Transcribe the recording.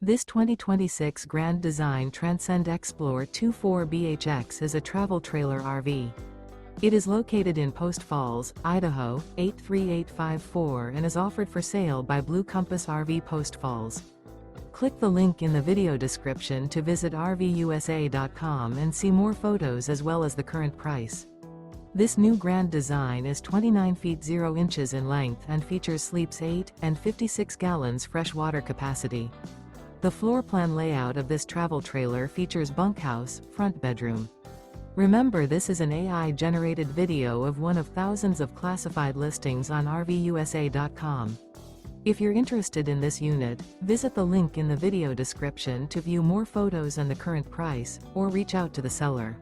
This 2026 Grand Design Transcend Xplor 24BHX is a travel trailer RV. It is located in Post Falls, Idaho, 83854 and is offered for sale by Blue Compass RV Post Falls. Click the link in the video description to visit RVUSA.com and see more photos as well as the current price. This new Grand Design is 29 feet 0 inches in length and features sleeps 8 and 56 gallons fresh water capacity. The floor plan layout of this travel trailer features bunkhouse, front bedroom. Remember, this is an AI-generated video of one of thousands of classified listings on RVUSA.com. If you're interested in this unit, visit the link in the video description to view more photos and the current price, or reach out to the seller.